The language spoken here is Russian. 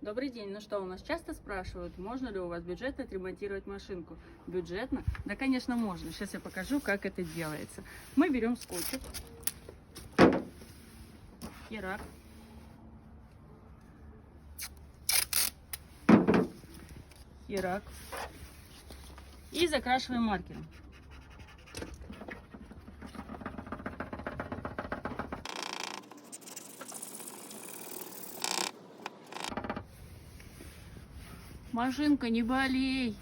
Добрый день. Ну что, у нас часто спрашивают, можно ли у вас бюджетно отремонтировать машинку? Бюджетно? Да, конечно, можно. Сейчас я покажу, как это делается. Мы берем скотчик. Херак. Херак. И закрашиваем маркером. Машинка, не болей.